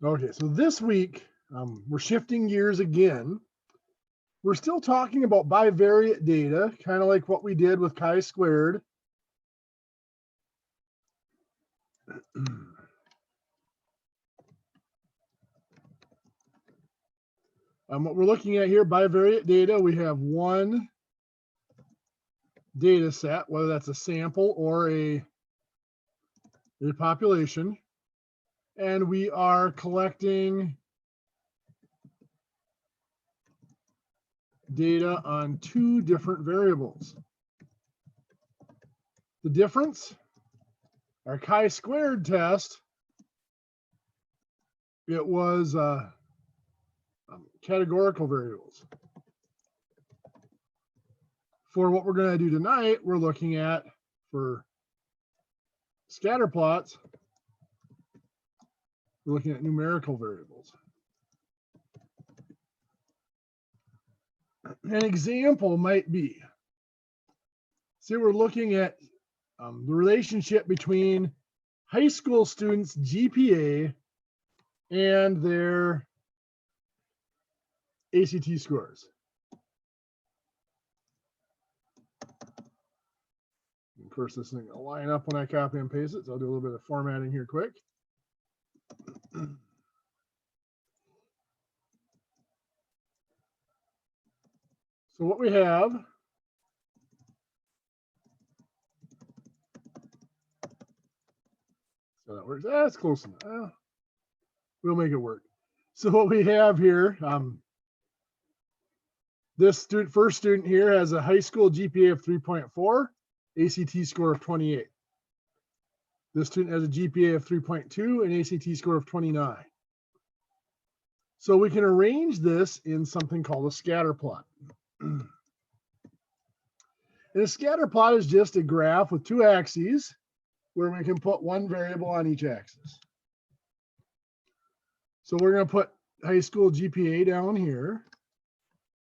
Okay, so this week we're shifting gears again. We're still talking about bivariate data, kind of like what we did with chi-squared. What we're looking at here, bivariate data, we have one data set, whether that's a sample or a population, and we are collecting data on two different variables. The difference, our chi-squared test, it was categorical variables. For what we're going to do tonight, we're looking at, for scatter plots, we're looking at numerical variables. An example might be, say we're looking at the relationship between high school students' GPA and their ACT scores. Of course, this thing will line up when I copy and paste it, so I'll do a little bit of formatting here quick. So what we have, so that works. That's close enough. We'll make it work. So what we have here, this first student here has a high school GPA of 3.4, ACT score of 28. This student has a GPA of 3.2 and ACT score of 29. So we can arrange this in something called a scatter plot. And a scatter plot is just a graph with two axes where we can put one variable on each axis. So we're going to put high school GPA down here.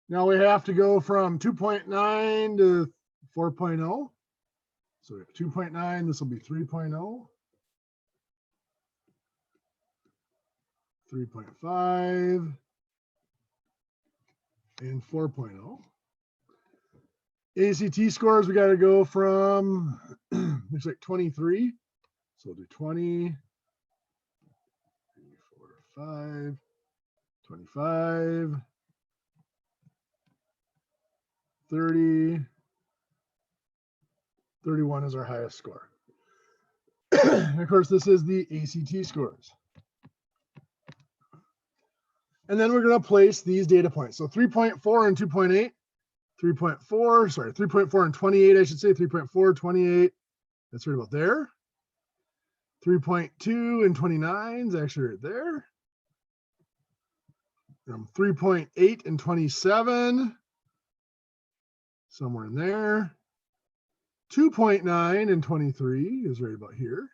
Now we have to go from 2.9 to 4.0. So we have 2.9, this will be 3.0. 3.5 and 4.0. ACT scores, we got to go from, looks like 23. So we'll do 20, 4, 5, 25, 30, 31 is our highest score. And of course, this is the ACT scores. And then we're going to place these data points. So 3.4 and 2.8, 3.4 and 28, I should say, 3.4, 28, that's right about there. 3.2 and 29 is actually right there. 3.8 and 27, somewhere in there. 2.9 and 23 is right about here.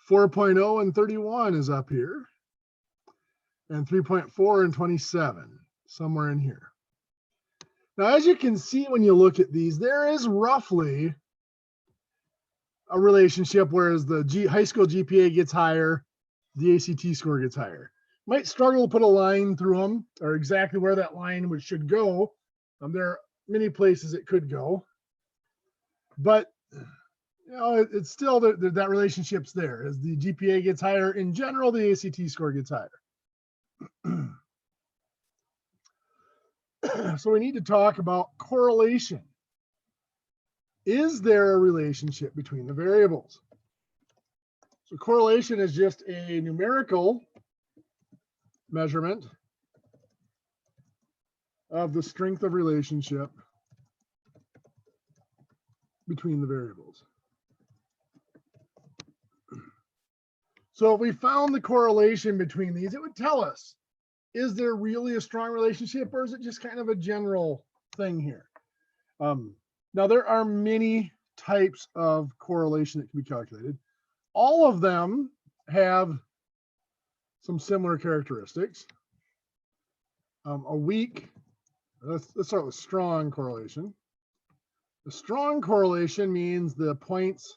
4.0 and 31 is up here. And 3.4 and 27, somewhere in here. Now, as you can see when you look at these, there is roughly a relationship, whereas the high school GPA gets higher, the ACT score gets higher. Might struggle to put a line through them, or exactly where that line should go. There are many places it could go. But you know, it's still that relationship's there. As the GPA gets higher, in general, the ACT score gets higher. So we need to talk about correlation. Is there a relationship between the variables? So correlation is just a numerical measurement of the strength of relationship between the variables. So if we found the correlation between these, it would tell us, is there really a strong relationship, or is it just kind of a general thing here? Now, there are many types of correlation that can be calculated. All of them have some similar characteristics. A weak, let's start with strong correlation. A strong correlation means the points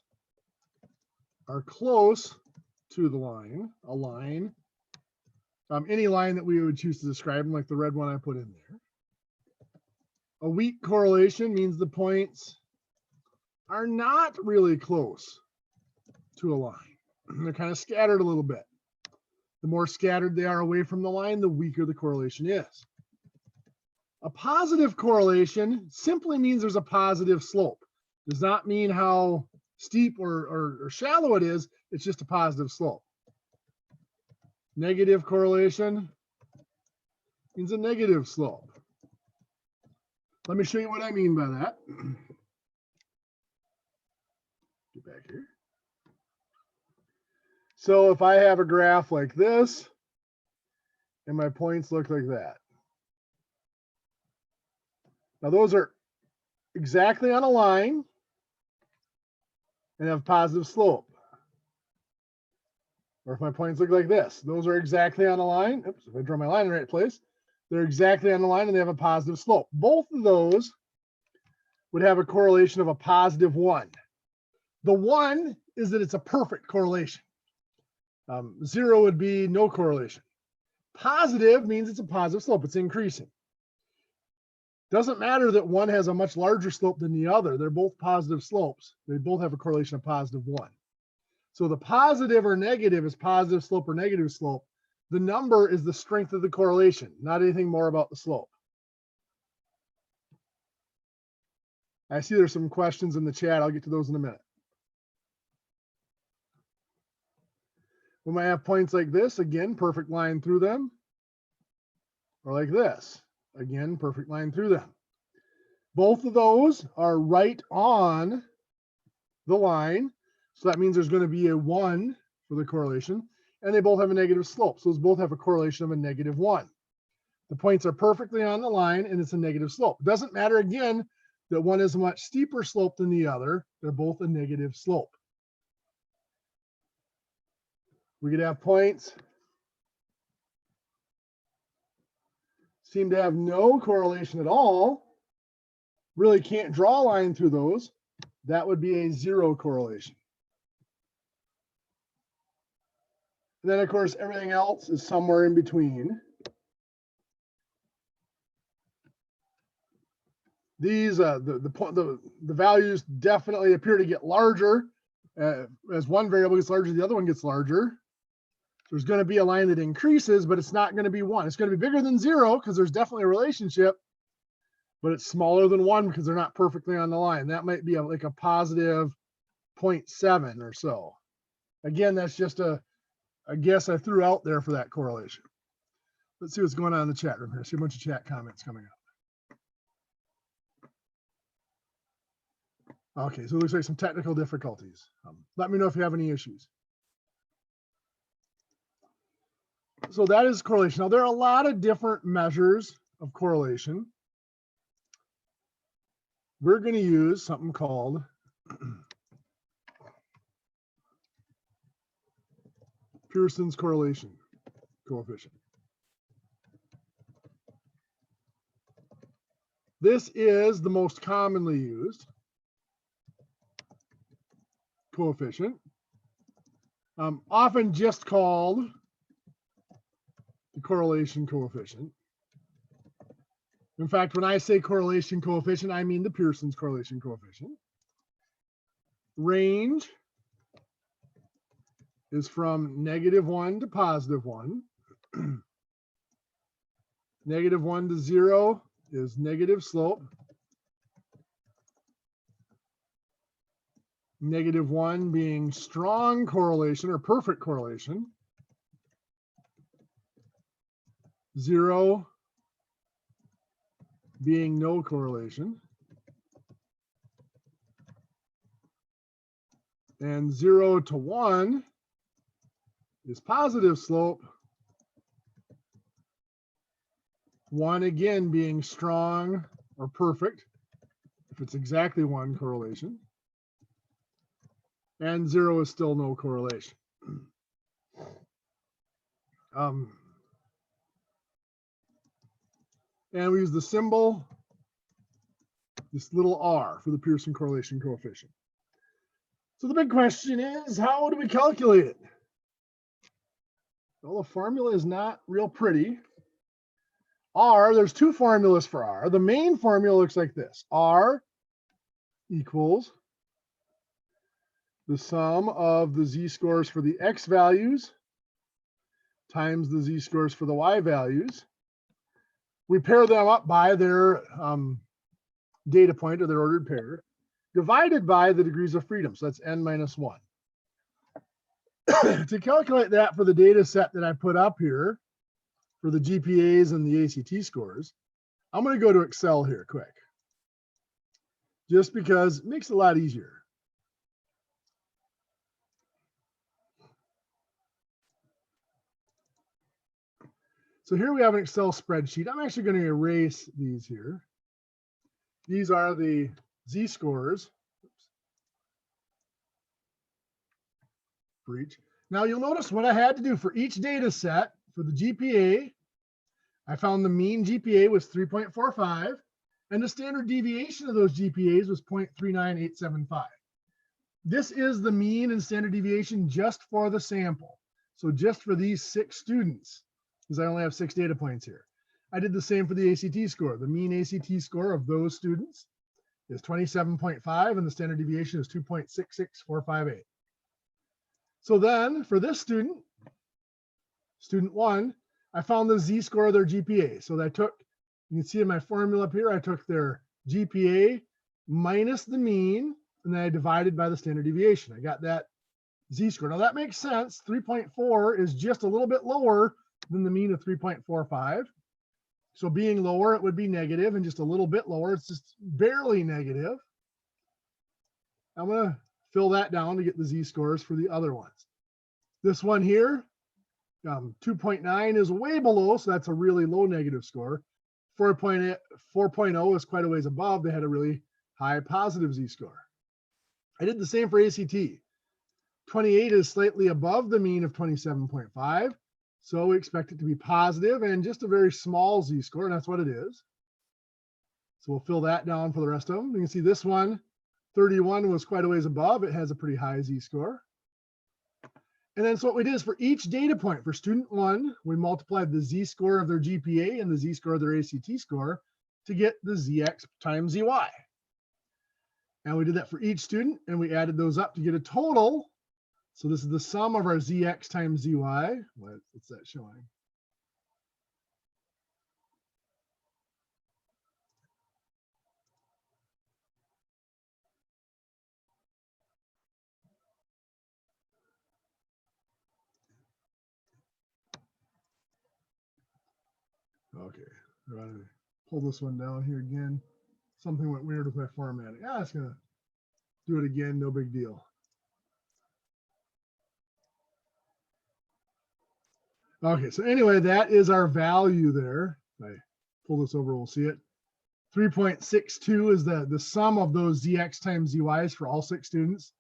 are close to the line, a line any line that we would choose to describe them, like the red one I put in there. A weak correlation means the points are not really close to a line. They're kind of scattered a little bit. The more scattered they are away from the line, the weaker the correlation is. A positive correlation simply means there's a positive slope. Does not mean how steep or shallow it is. It's just a positive slope. Negative correlation means a negative slope. Let me show you what I mean by that. Get back here. So if I have a graph like this, and my points look like that. Now those are exactly on a line and have positive slope. Or if my points look like this, those are exactly on a line. Oops, if I draw my line in the right place, they're exactly on the line and they have a positive slope. Both of those would have a correlation of a positive 1. The 1 is that it's a perfect correlation. 0 would be no correlation. Positive means it's a positive slope. It's increasing. Doesn't matter that one has a much larger slope than the other. They're both positive slopes. They both have a correlation of positive 1. So the positive or negative is positive slope or negative slope. The number is the strength of the correlation, not anything more about the slope. I see there's some questions in the chat. I'll get to those in a minute. We might have points like this, again, perfect line through them. Or like this, again, perfect line through them. Both of those are right on the line. So that means there's going to be a 1 for the correlation. And they both have a negative slope. So those both have a correlation of a negative 1. The points are perfectly on the line and it's a negative slope. It doesn't matter, again, that one is a much steeper slope than the other. They're both a negative slope. We could have points seem to have no correlation at all. Really can't draw a line through those. That would be a 0 correlation. And then, of course, everything else is somewhere in between. These the values definitely appear to get larger as one variable gets larger, the other one gets larger. There's going to be a line that increases, but it's not going to be 1. It's going to be bigger than 0 because there's definitely a relationship, but it's smaller than 1 because they're not perfectly on the line. That might be like a positive 0.7 or so. Again, that's just a guess I threw out there for that correlation. Let's see what's going on in the chat room here. I see a bunch of chat comments coming up. Okay, so it looks like some technical difficulties. Let me know if you have any issues. So that is correlation. Now, there are a lot of different measures of correlation. We're going to use something called Pearson's correlation coefficient. This is the most commonly used coefficient, often just called the correlation coefficient. In fact, when I say correlation coefficient, I mean the Pearson's correlation coefficient. Range is from -1 to +1. -1 to 0 is negative slope. -1 being strong correlation or perfect correlation. 0 being no correlation. And 0 to 1 is positive slope. 1 again being strong or perfect, if it's exactly 1 correlation. And 0 is still no correlation. And we use the symbol, this little r, for the Pearson correlation coefficient. So the big question is, how do we calculate it? Well, the formula is not real pretty. R, there's two formulas for R. The main formula looks like this. R equals the sum of the z-scores for the x values times the z-scores for the y values. We pair them up by their data point or their ordered pair, divided by the degrees of freedom. So that's n minus 1. To calculate that for the data set that I put up here, for the GPAs and the ACT scores, I'm going to go to Excel here quick, just because it makes it a lot easier. So here we have an Excel spreadsheet. I'm actually going to erase these here. These are the z-scores for each. Now you'll notice what I had to do for each data set. For the GPA, I found the mean GPA was 3.45, and the standard deviation of those GPAs was 0.39875. This is the mean and standard deviation just for the sample. So just for these 6 students, because I only have 6 data points here. I did the same for the ACT score. The mean ACT score of those students is 27.5, and the standard deviation is 2.66458. So then for this student, student 1, I found the z-score of their GPA. So I took, you can see in my formula up here, I took their GPA minus the mean, and then I divided by the standard deviation. I got that z-score. Now that makes sense. 3.4 is just a little bit lower than the mean of 3.45. So being lower, it would be negative, and just a little bit lower, it's just barely negative. I'm going to fill that down to get the z-scores for the other ones. This one here, 2.9 is way below, so that's a really low negative score. 4.0 is quite a ways above. They had a really high positive z-score. I did the same for ACT. 28 is slightly above the mean of 27.5. So we expect it to be positive and just a very small z-score, and that's what it is. So we'll fill that down for the rest of them. You can see this one, 31 was quite a ways above. It has a pretty high z-score. And then so what we did is for each data point, for student 1, we multiplied the z-score of their GPA and the z-score of their ACT score to get the zx times zy. And we did that for each student, and we added those up to get a total. So this is the sum of our zx times zy. What's that showing? Okay, I'm going to pull this one down here again. Something went weird with my formatting. It's going to do it again, no big deal. Okay, so anyway, that is our value there. If I pull this over, we'll see it. 3.62 is the sum of those zx times zy's for all 6 students.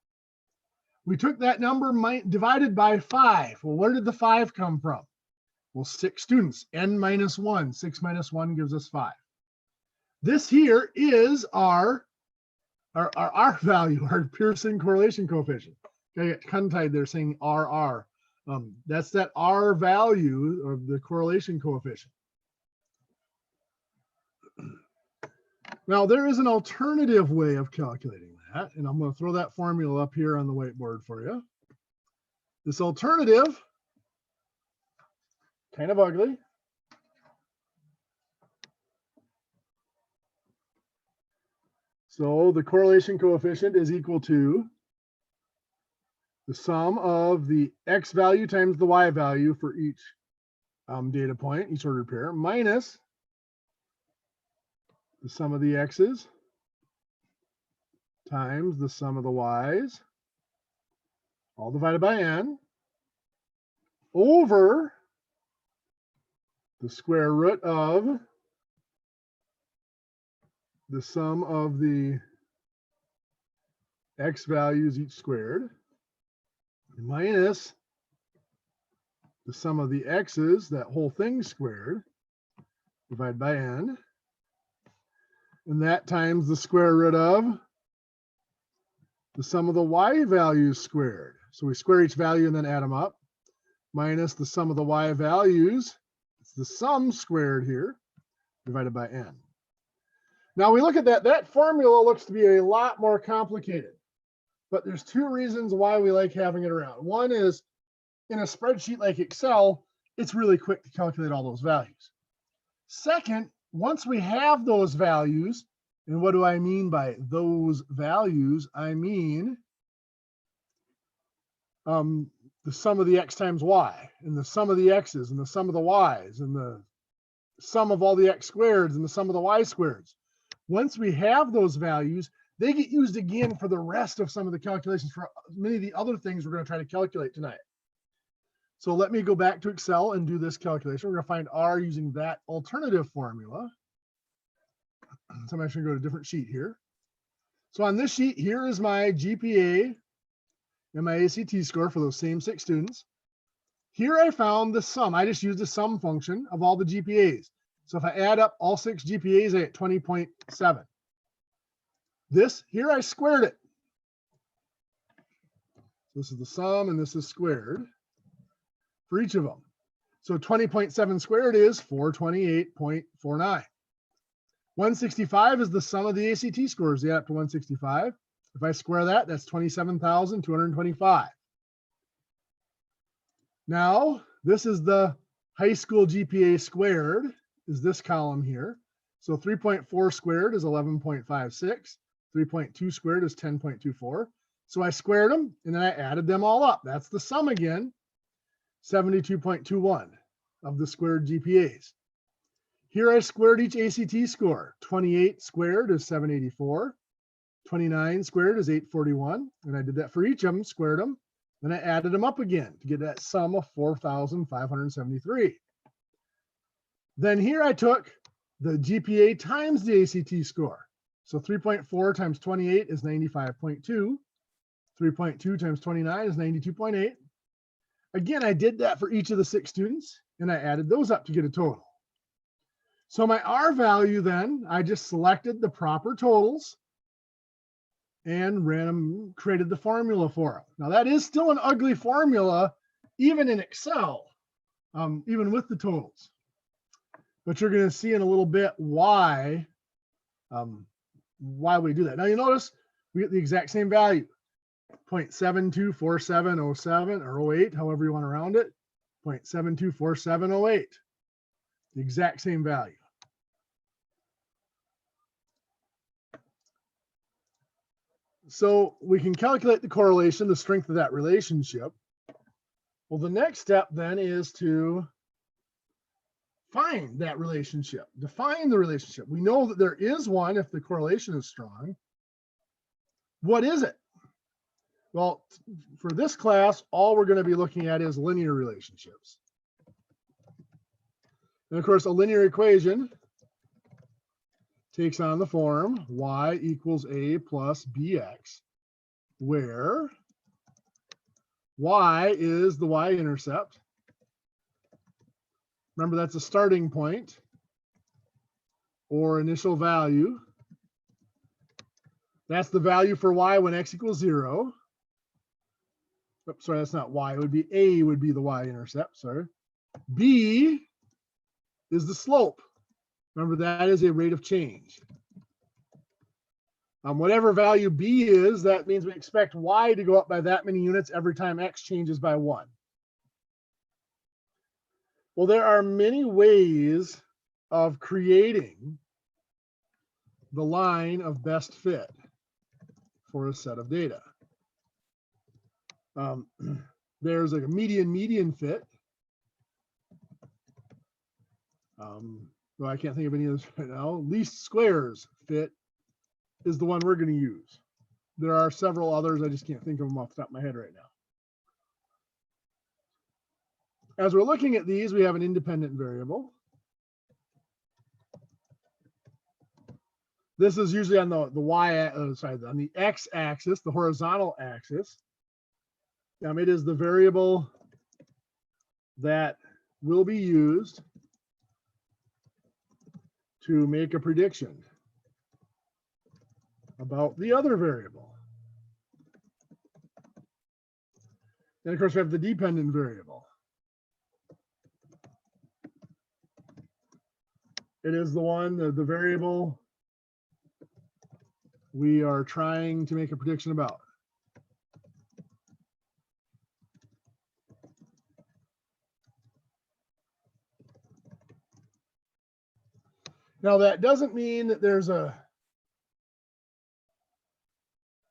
We took that number divided by 5. Well, where did the 5 come from? Well, 6 students, n minus 1. 6 minus 1 gives us 5. This here is our value, our Pearson correlation coefficient. I got tongue-tied there saying RR. That's that R value of the correlation coefficient. Now, there is an alternative way of calculating that, and I'm going to throw that formula up here on the whiteboard for you. This alternative, kind of ugly. So the correlation coefficient is equal to the sum of the x value times the y value for each data point, each ordered pair, minus the sum of the x's times the sum of the y's, all divided by n, over the square root of the sum of the x values each squared, minus the sum of the x's, that whole thing squared, divided by n, and that times the square root of the sum of the y values squared. So we square each value and then add them up. minus the sum of the y values. It's the sum squared here, divided by n. Now we look at that. That formula looks to be a lot more complicated. But there's two reasons why we like having it around. One is in a spreadsheet like Excel, it's really quick to calculate all those values. Second, once we have those values, and what do I mean by those values? I mean the sum of the x times y, and the sum of the x's, and the sum of the y's, and the sum of all the x squareds, and the sum of the y squareds. Once we have those values, they get used again for the rest of some of the calculations for many of the other things we're going to try to calculate tonight. So let me go back to Excel and do this calculation. We're going to find R using that alternative formula. So I'm actually going to go to a different sheet here. So on this sheet, here is my GPA and my ACT score for those same 6 students. Here I found the sum. I just used the sum function of all the GPAs. So if I add up all 6 GPAs, I get 20.7. This here I squared it. This is the sum and this is squared for each of them. So 20.7 squared is 428.49. 165 is the sum of the ACT scores. They add up to 165. If I square that, that's 27,225. Now, this is the high school GPA squared, is this column here. So 3.4 squared is 11.56. 3.2 squared is 10.24. So I squared them and then I added them all up. That's the sum again, 72.21 of the squared GPAs. Here I squared each ACT score. 28 squared is 784. 29 squared is 841. And I did that for each of them, squared them. Then I added them up again to get that sum of 4,573. Then here I took the GPA times the ACT score. So 3.4 times 28 is 95.2. 3.2 times 29 is 92.8. Again, I did that for each of the 6 students, and I added those up to get a total. So my R value then, I just selected the proper totals and created the formula for it. Now that is still an ugly formula, even in Excel, even with the totals. But you're going to see in a little bit why we do that. Now you notice we get the exact same value, 0.724707 or 08, however you want to round it, 0.724708, the exact same value. So we can calculate the correlation, the strength of that relationship. Well, the next step then is to find that relationship, define the relationship. We know that there is one if the correlation is strong. What is it? Well, for this class, all we're going to be looking at is linear relationships. And of course, a linear equation takes on the form y equals a plus bx, where y is the y-intercept. Remember, that's a starting point or initial value. That's the value for y when x equals 0. Oops, sorry, that's not y. It would be a would be the y-intercept, sorry. B is the slope. Remember, that is a rate of change. Whatever value b is, that means we expect y to go up by that many units every time x changes by 1. Well, there are many ways of creating the line of best fit for a set of data. There's like a median fit. Well, I can't think of any of those right now. Least squares fit is the one we're going to use. There are several others. I just can't think of them off the top of my head right now. As we're looking at these, we have an independent variable. This is usually on the on the x-axis, the horizontal axis. It is the variable that will be used to make a prediction about the other variable. And of course, we have the dependent variable. It is the one, the variable we are trying to make a prediction about. Now that doesn't mean that there's a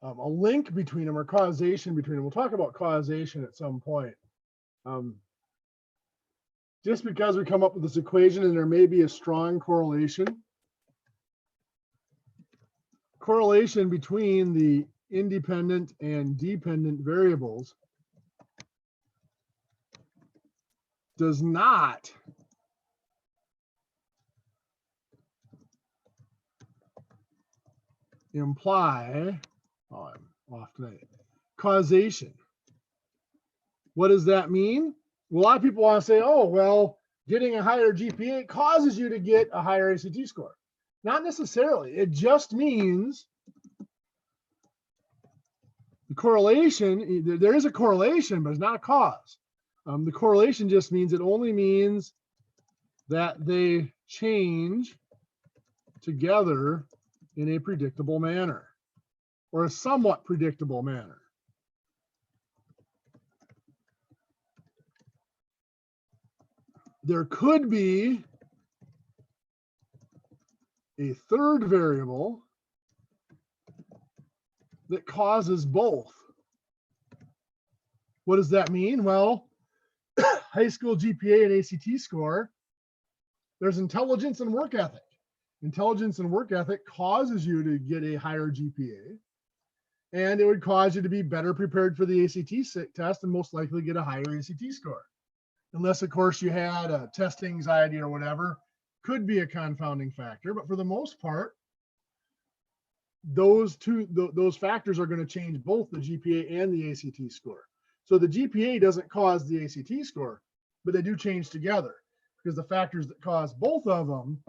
link between them or causation between them. We'll talk about causation at some point. Just because we come up with this equation and there may be a strong correlation between the independent and dependent variables does not imply, oh, I'm off tonight, causation. What does that mean? Well, a lot of people want to say, oh, well, getting a higher GPA causes you to get a higher ACT score. Not necessarily. It just means the correlation, there is a correlation, but it's not a cause. The correlation just means, it only means that they change together in a predictable manner, or a somewhat predictable manner. There could be a third variable that causes both. What does that mean? Well, high school GPA and ACT score, there's intelligence and work ethic. Intelligence and work ethic causes you to get a higher GPA, and it would cause you to be better prepared for the ACT test and most likely get a higher ACT score. Unless, of course, you had a test anxiety or whatever, could be a confounding factor. But for the most part, those factors are going to change both the GPA and the ACT score. So the GPA doesn't cause the ACT score, but they do change together, because the factors that cause both of them,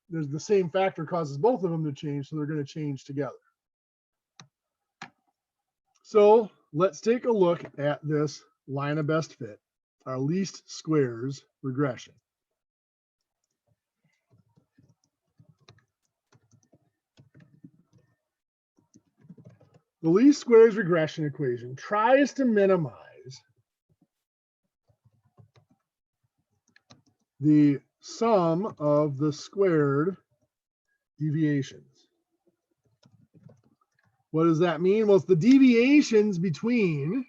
there's the same factor causes both of them to change, so they're going to change together. So let's take a look at this line of best fit, our least squares regression. The least squares regression equation tries to minimize the sum of the squared deviations. What does that mean? Well, it's the deviations between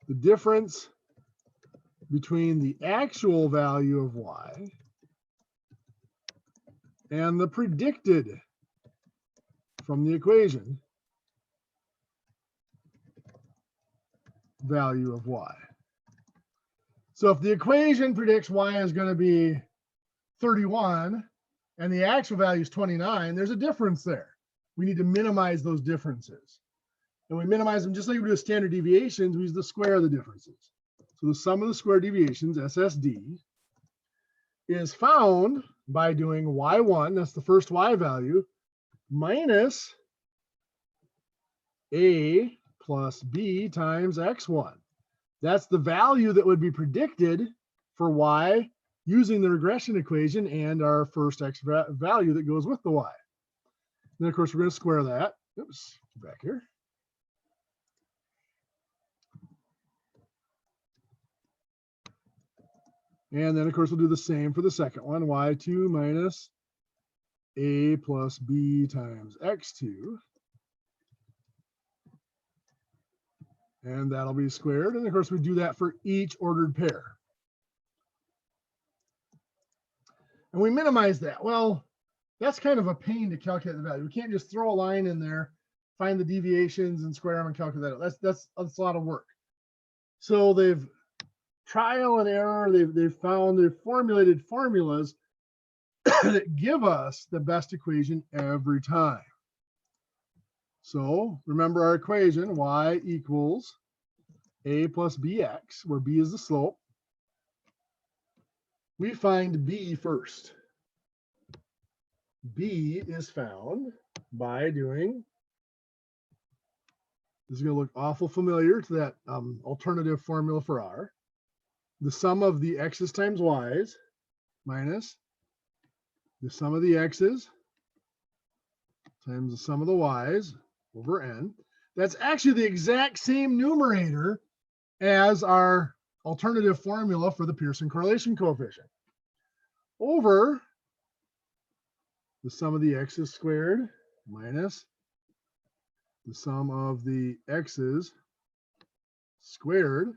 the difference between the actual value of y and the predicted from the equation value of y. So if the equation predicts y is going to be 31 and the actual value is 29, there's a difference there. We need to minimize those differences. And we minimize them just like we do with standard deviations. We use the square of the differences. So the sum of the square deviations, SSD, is found by doing y1, that's the first y value, minus a plus b times x1. That's the value that would be predicted for y using the regression equation and our first x value that goes with the y. And then, of course, we're going to square that. Oops, back here. And then, of course, we'll do the same for the second one, y2 minus a plus b times x2. And that'll be squared. And, of course, we do that for each ordered pair. And we minimize that. Well, that's kind of a pain to calculate the value. We can't just throw a line in there, find the deviations, and square them and calculate it. That's a lot of work. So they've trial and error. They've formulated formulas that give us the best equation every time. So remember our equation, y equals a plus bx, where b is the slope. We find b first. B is found by doing, this is going to look awful familiar to that alternative formula for r. the sum of the x's times y's minus the sum of the x's times the sum of the y's over n. That's actually the exact same numerator as our alternative formula for the Pearson correlation coefficient. Over the sum of the x's squared minus the sum of the x's squared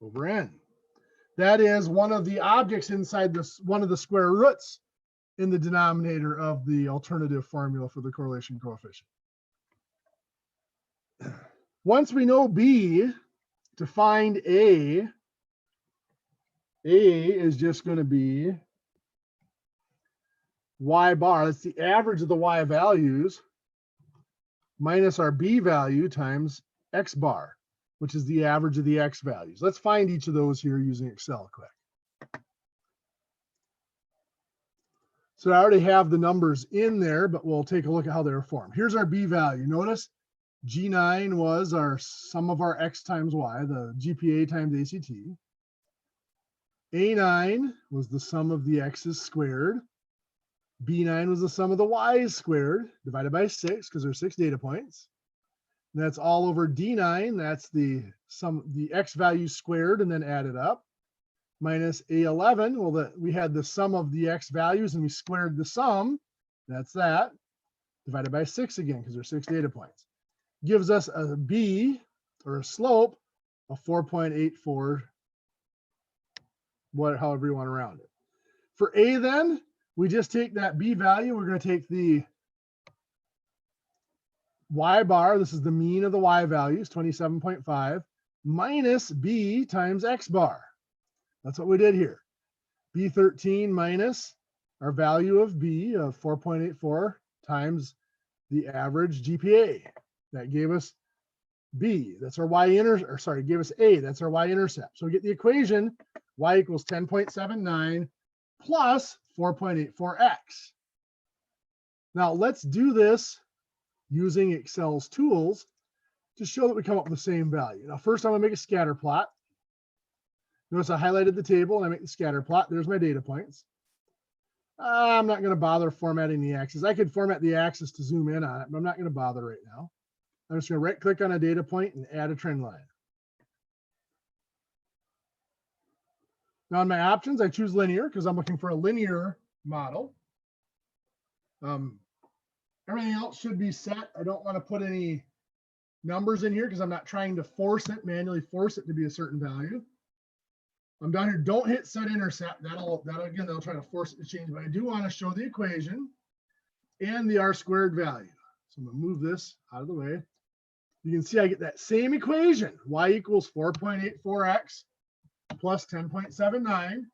over n. That is one of the objects inside this, one of the square roots in the denominator of the alternative formula for the correlation coefficient. Once we know B, to find A is just going to be y bar. That's the average of the y values minus our B value times x bar, which is the average of the x values. Let's find each of those here using Excel quick. So I already have the numbers in there, but we'll take a look at how they're formed. Here's our B value. Notice G9 was our sum of our x times y, the GPA times ACT. A9 was the sum of the x's squared. B9 was the sum of the y's squared divided by 6 because there's 6 data points. And that's all over D9. That's the sum, the x value squared and then added up. Minus A11, well, we had the sum of the x values and we squared the sum. That's that. Divided by 6 again because there's 6 data points. Gives us a B, or a slope, of 4.84, however you want to round it. For A then, we just take that B value. We're going to take the y bar. This is the mean of the y values, 27.5, minus B times x bar. That's what we did here. B13 minus our value of B of 4.84 times the average GPA. That gave us B. That's our y-intercept, or sorry, gave us A. That's our y-intercept. So we get the equation y equals 10.79 plus 4.84x. Now let's do this using Excel's tools to show that we come up with the same value. Now first I'm going to make a scatter plot. Notice I highlighted the table and I make the scatter plot. There's my data points. I'm not going to bother formatting the axis. I could format the axis to zoom in on it, but I'm not going to bother right now. I'm just going to right click on a data point and add a trend line. Now in my options, I choose linear because I'm looking for a linear model. Everything else should be set. I don't want to put any numbers in here because I'm not trying to manually force it to be a certain value. I'm down here, don't hit set intercept. That'll try to force it to change, but I do want to show the equation and the R squared value. So I'm going to move this out of the way. You can see I get that same equation, y equals 4.84x plus 10.79.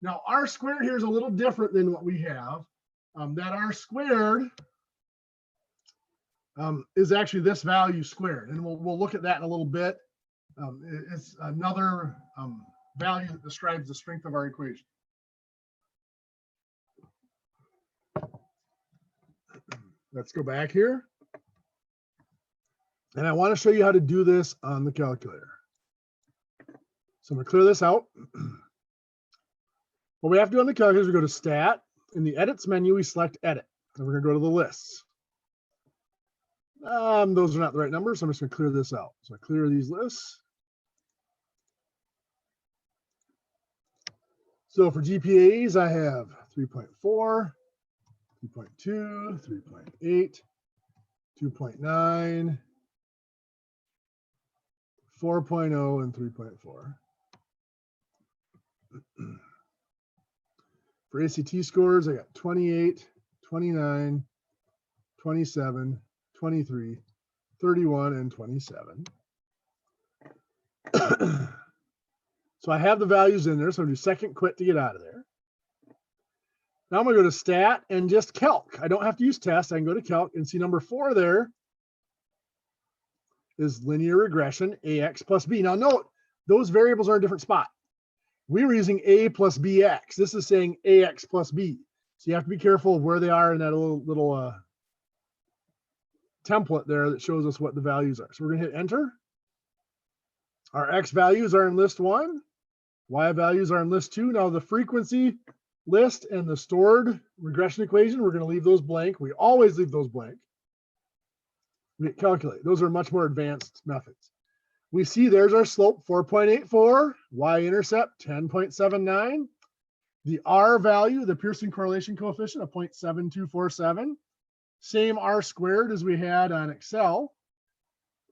Now R squared here is a little different than what we have. That R squared is actually this value squared, and we'll look at that in a little bit. It's another value that describes the strength of our equation. Let's go back here. And I want to show you how to do this on the calculator. So I'm going to clear this out. What we have to do on the calculator is we go to Stat. In the Edits menu, we select Edit. And we're going to go to the lists. Those are not the right numbers, so I'm just going to clear this out. So I clear these lists. So for GPAs, I have 3.4, 3.2, 3.8, 2.9, 4.0, and 3.4. For ACT scores, I got 28, 29, 27, 23, 31, and 27. So I have the values in there, so I'm going to do second quit to get out of there. Now I'm going to go to Stat and just Calc. I don't have to use Test. I can go to Calc and see number 4 there is linear regression, AX plus B. Now note, those variables are in a different spot. We were using A plus BX. This is saying AX plus B. So you have to be careful of where they are in that little template there that shows us what the values are. So we're going to hit Enter. Our X values are in list 1. Y values are in list 2. Now the frequency list and the stored regression equation, we're going to leave those blank. We always leave those blank. We calculate. Those are much more advanced methods. We see there's our slope 4.84, y-intercept 10.79, the R value, the Pearson correlation coefficient of 0.7247, same R squared as we had on Excel.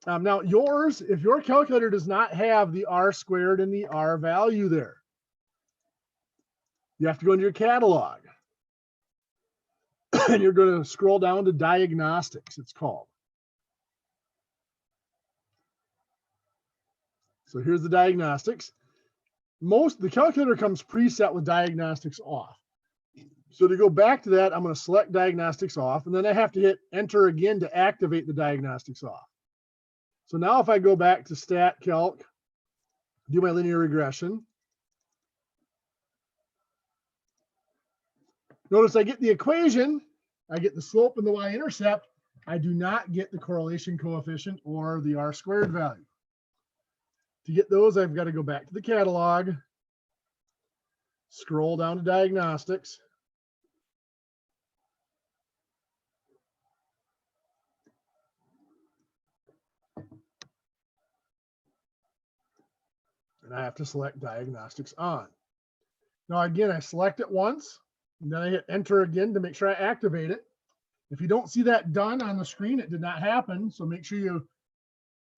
Now yours, if your calculator does not have the R squared and the R value there, you have to go into your catalog and you're going to scroll down to diagnostics, it's called. So here's the diagnostics. The calculator comes preset with diagnostics off. So to go back to that, I'm going to select diagnostics off, and then I have to hit enter again to activate the diagnostics off. So now if I go back to stat calc, do my linear regression, notice I get the equation, I get the slope and the y-intercept. I do not get the correlation coefficient or the R squared value. To get those, I've got to go back to the catalog, scroll down to diagnostics, and I have to select diagnostics on. Now again, I select it once, and then I hit enter again to make sure I activate it. If you don't see that done on the screen, it did not happen. So make sure you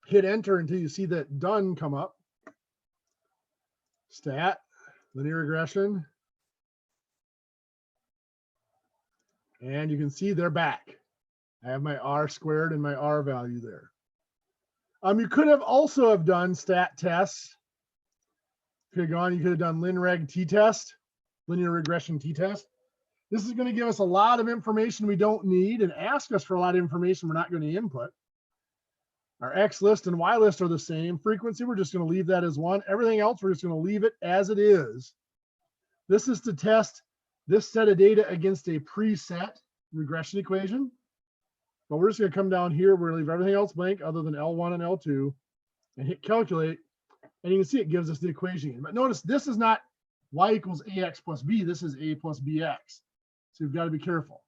hit enter until you see that done come up. Stat, linear regression. And you can see they're back. I have my R squared and my R value there. You could have also have done stat tests. Could have gone, you could have done linreg t-test, linear regression t-test. This is going to give us a lot of information we don't need and ask us for a lot of information we're not going to input. Our X list and Y list are the same. Frequency, we're just going to leave that as 1. Everything else, we're just going to leave it as it is. This is to test this set of data against a preset regression equation. But we're just going to come down here. We're going to leave everything else blank other than L1 and L2 and hit calculate. And you can see it gives us the equation. But notice this is not y equals ax plus b. This is a plus bx. So you've got to be careful.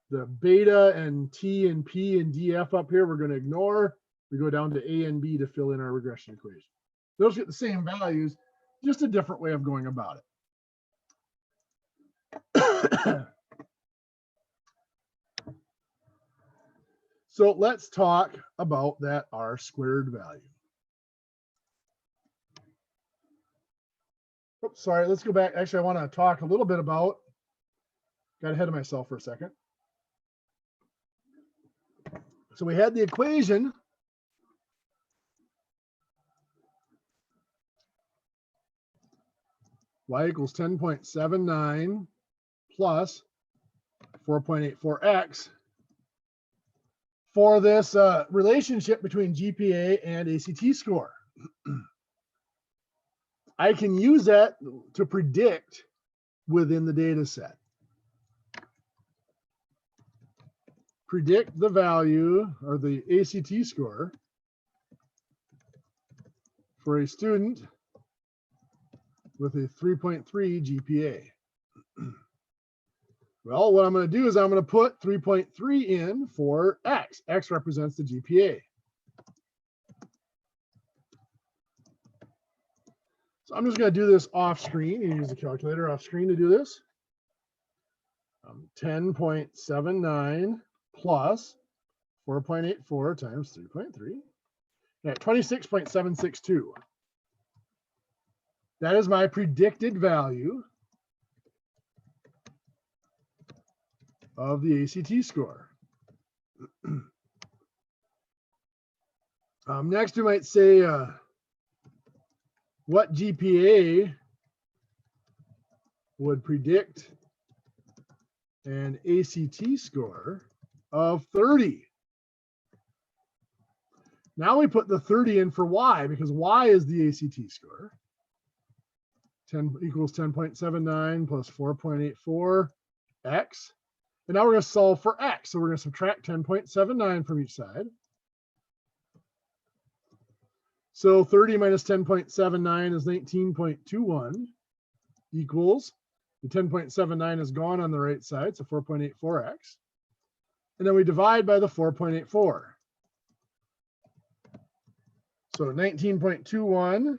The beta and t and p and df up here, we're going to ignore. We go down to a and b to fill in our regression equation. Those get the same values, just a different way of going about it. So let's talk about that R squared value. Oops, sorry, let's go back. Actually, I want to talk a little bit about, got ahead of myself for a second. So we had the equation. Y equals 10.79 plus 4.84x for this relationship between GPA and ACT score. I can use that to predict within the data set. Predict the value or the ACT score for a student with a 3.3 GPA. Well, what I'm going to do is I'm going to put 3.3 in for X. X represents the GPA. So I'm just going to do this off screen and use the calculator off screen to do this. 10.79 plus 4.84 times 3.3. Yeah, 26.762. That is my predicted value of the ACT score. Next, we might say what GPA would predict an ACT score of 30. Now we put the 30 in for Y because Y is the ACT score. 10 equals 10.79 plus 4.84 X. And now we're going to solve for X. So we're going to subtract 10.79 from each side. So 30 minus 10.79 is 19.21 equals, the 10.79 is gone on the right side, so 4.84x. And then we divide by the 4.84. So 19.21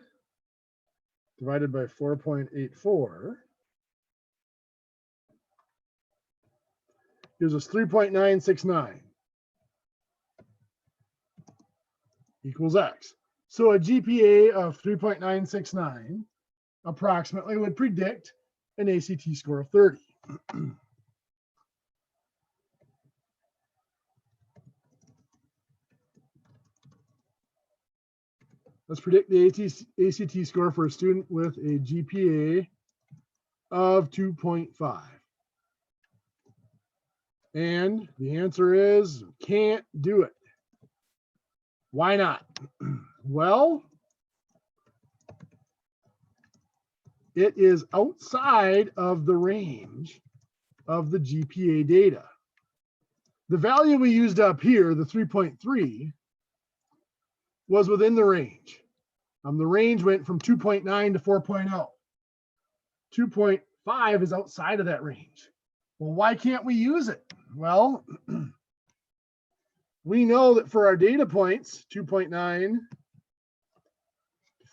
divided by 4.84 gives us 3.969 equals x. So a GPA of 3.969 approximately would predict an ACT score of 30. Let's predict the ACT score for a student with a GPA of 2.5. And the answer is can't do it. Why not? Well, it is outside of the range of the GPA data. The value we used up here, the 3.3, was within the range. The range went from 2.9 to 4.0. 2.5 is outside of that range. Well, why can't we use it? Well, we know that for our data points, 2.9 to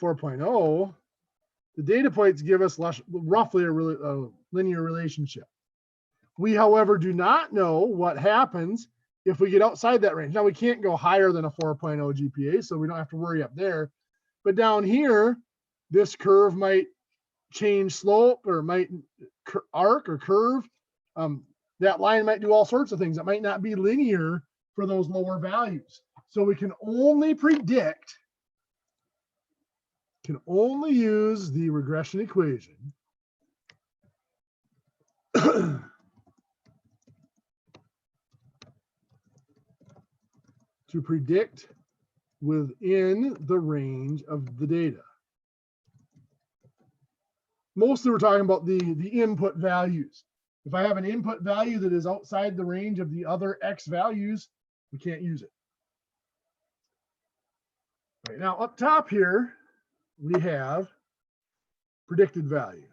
4.0, the data points give us roughly a linear relationship. We, however, do not know what happens if we get outside that range. Now, we can't go higher than a 4.0 GPA, so we don't have to worry up there. But down here, this curve might change slope or might arc or curve. That line might do all sorts of things. It might not be linear for those lower values. So we can only predict, can only use the regression equation to predict within the range of the data. Mostly we're talking about the input values. If I have an input value that is outside the range of the other X values, we can't use it. Right now, up top here, we have predicted value.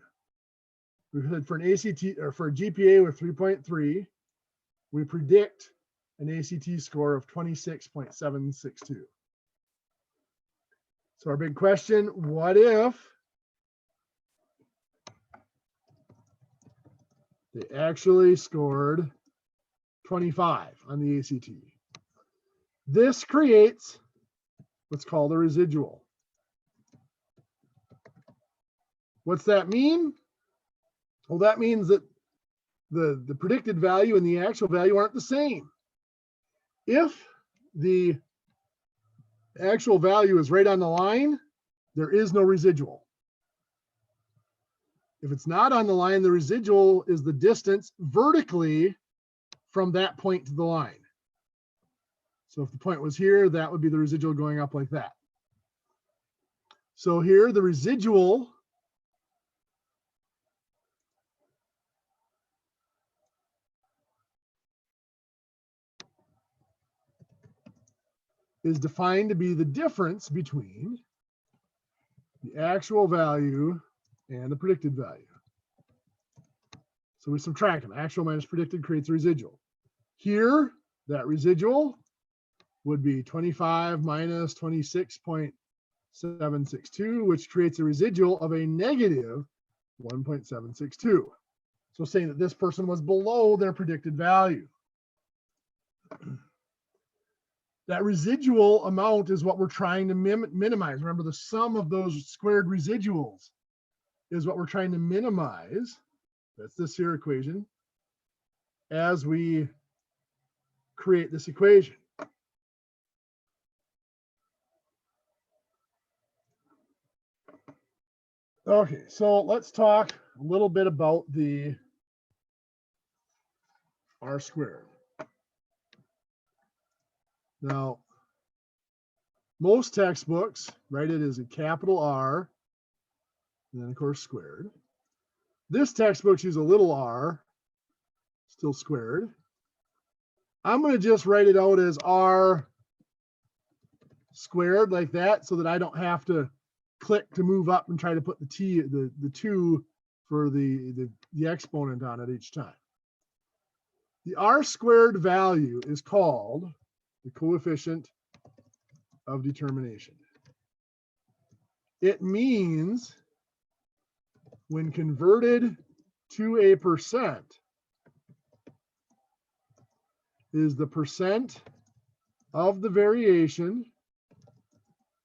We said for an ACT or for a GPA with 3.3, we predict an ACT score of 26.762. So our big question, what if they actually scored 25 on the ACT? This creates what's called a residual. What's that mean? Well, that means that the predicted value and the actual value aren't the same. If the actual value is right on the line, there is no residual. If it's not on the line, the residual is the distance vertically from that point to the line. So if the point was here, that would be the residual going up like that. So here, the residual is defined to be the difference between the actual value and the predicted value. So we subtract them. Actual minus predicted creates a residual. Here, that residual would be 25 minus 26.762, which creates a residual of a negative 1.762. So saying that this person was below their predicted value. That residual amount is what we're trying to minimize. Remember, the sum of those squared residuals is what we're trying to minimize. That's this here equation as we create this equation. Okay, so let's talk a little bit about the R squared. Now, most textbooks write it as a capital R, and then of course squared. This textbook uses a little r, still squared. I'm going to just write it out as R squared like that so that I don't have to click to move up and try to put the 2 for the exponent on it each time. The r squared value is called the coefficient of determination. It means when converted to a percent is the percent of the variation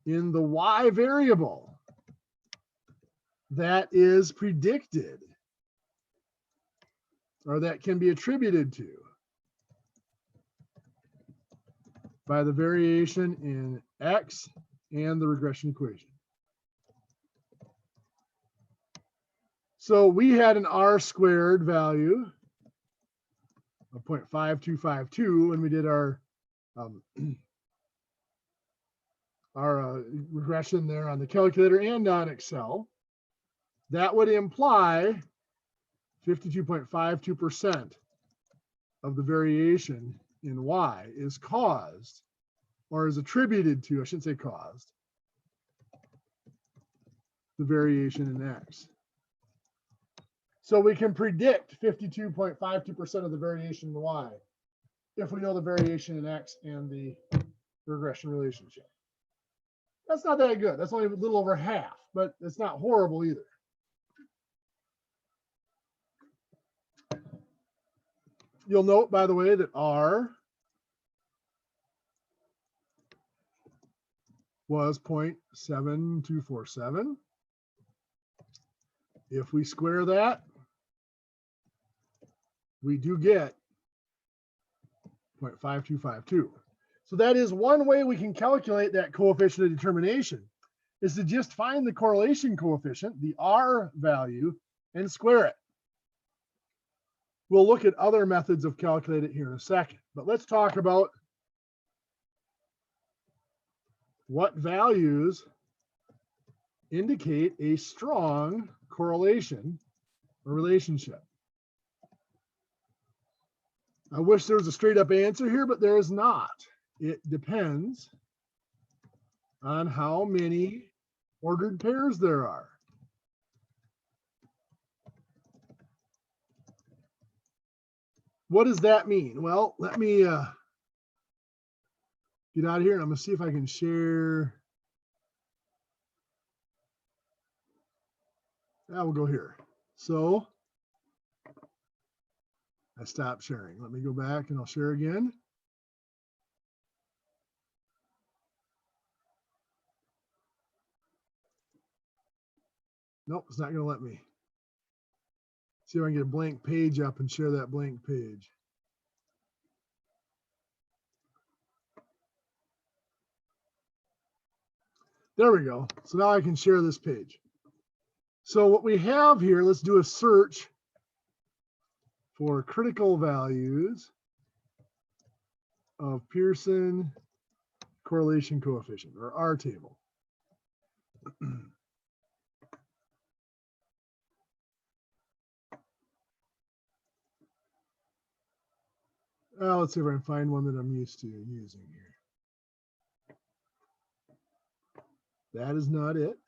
in the y variable that is predicted or that can be attributed to by the variation in x and the regression equation. So we had an r squared value of 0.5252 when we did our regression there on the calculator and on Excel. That would imply 52.52% of the variation in y is caused or is attributed to, I shouldn't say caused, the variation in x. So we can predict 52.52% of the variation in y if we know the variation in x and the regression relationship. That's not that good. That's only a little over half, but it's not horrible either. You'll note, by the way, that r was 0.7247. If we square that, we do get 0.5252. So that is one way we can calculate that coefficient of determination, is to just find the correlation coefficient, the r value, and square it. We'll look at other methods of calculating it here in a second, but let's talk about what values indicate a strong correlation or relationship. I wish there was a straight up answer here, but there is not. It depends on how many ordered pairs there are. What does that mean? Well, let me get out of here and I'm going to see if I can share. Yeah, we'll go here. So I stopped sharing. Let me go back and I'll share again. Nope, it's not going to let me. See if I can get a blank page up and share that blank page. There we go. So now I can share this page. So what we have here, let's do a search for critical values of Pearson correlation coefficient, or R table. Let's see if I can find one that I'm used to using here. That is not it.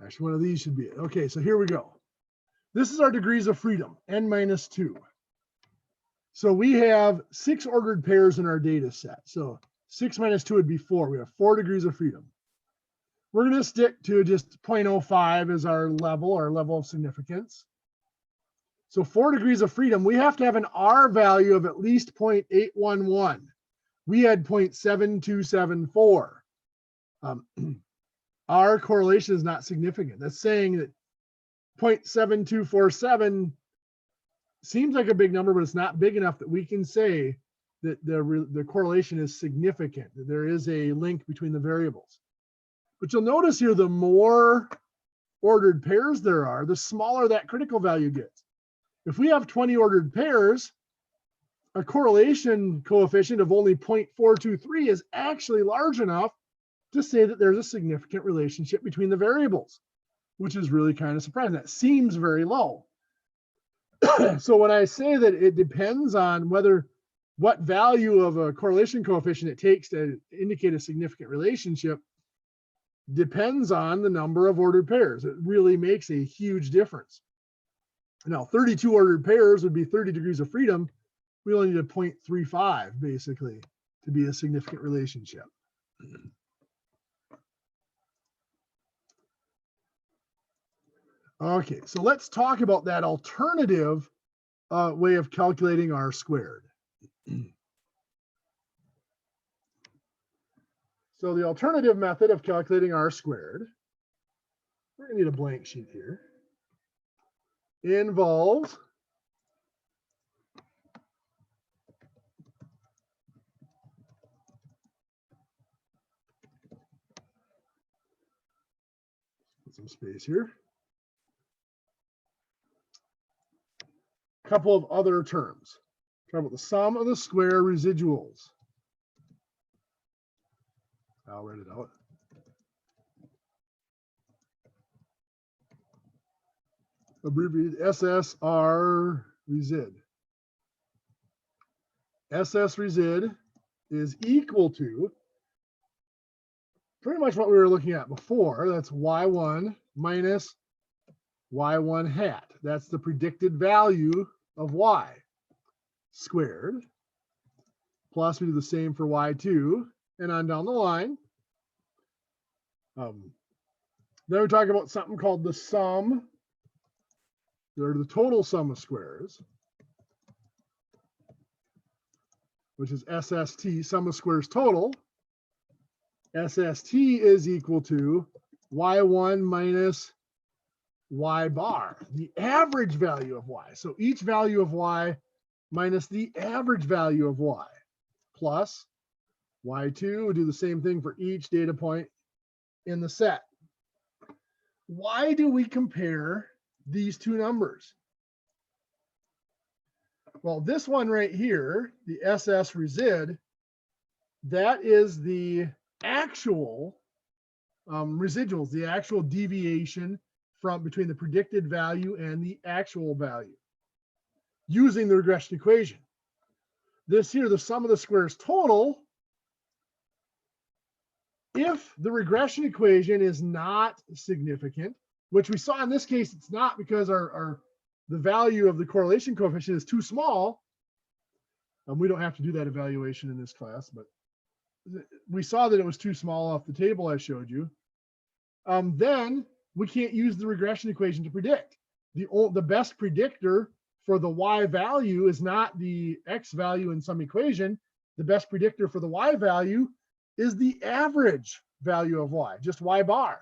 Actually, one of these should be it. Okay, so here we go. This is our degrees of freedom, n-2. So we have 6 ordered pairs in our data set. So 6 minus 2 would be 4. We have 4 degrees of freedom. We're going to stick to just 0.05 as our level of significance. So 4 degrees of freedom, we have to have an R value of at least 0.811. We had 0.7274. Our correlation is not significant. That's saying that 0.7247 seems like a big number, but it's not big enough that we can say that the correlation is significant, that there is a link between the variables. But you'll notice here, the more ordered pairs there are, the smaller that critical value gets. If we have 20 ordered pairs, a correlation coefficient of only 0.423 is actually large enough to say that there's a significant relationship between the variables, which is really kind of surprising. That seems very low. So when I say that it depends on what value of a correlation coefficient it takes to indicate a significant relationship, depends on the number of ordered pairs. It really makes a huge difference. Now, 32 ordered pairs would be 30 degrees of freedom. We only need a 0.35 basically to be a significant relationship. Okay, so let's talk about that alternative way of calculating R squared. So the alternative method of calculating R squared, we're going to need a blank sheet here, involves put some space here. A couple of other terms. Talk about the sum of the square residuals. I'll write it out. Abbreviated SSR resid. SS resid is equal to pretty much what we were looking at before. That's y1 minus y1 hat. That's the predicted value of y squared. Plus we do the same for y2 and on down the line. Then we talk about something called the sum, or the total sum of squares, which is SST, sum of squares total. SST is equal to y1 minus y bar, the average value of y. So each value of y minus the average value of y, plus y2, we do the same thing for each data point in the set. Why do we compare these two numbers? Well, this one right here, the SS resid, that is the actual residuals, the actual deviation from between the predicted value and the actual value using the regression equation. This here, the sum of the squares total, if the regression equation is not significant, which we saw in this case, it's not because the value of the correlation coefficient is too small. We don't have to do that evaluation in this class, but we saw that it was too small off the table I showed you. Then we can't use the regression equation to predict. The best predictor for the y value is not the x value in some equation. The best predictor for the y value is the average value of y, just y bar.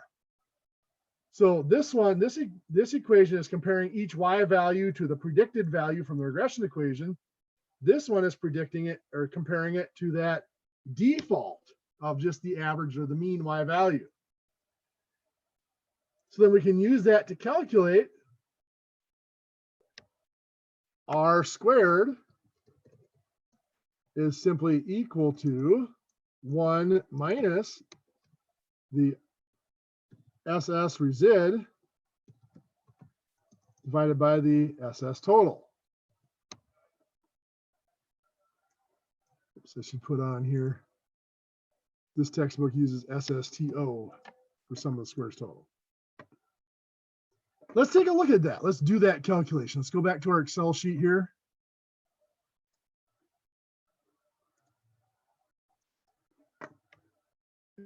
So this one, this equation is comparing each y value to the predicted value from the regression equation. This one is predicting it or comparing it to that default of just the average or the mean y value. So then we can use that to calculate R squared is simply equal to 1 minus the SS resid divided by the SS total. So I should put on here, this textbook uses SSTO for sum of the squares total. Let's take a look at that. Let's do that calculation. Let's go back to our Excel sheet here.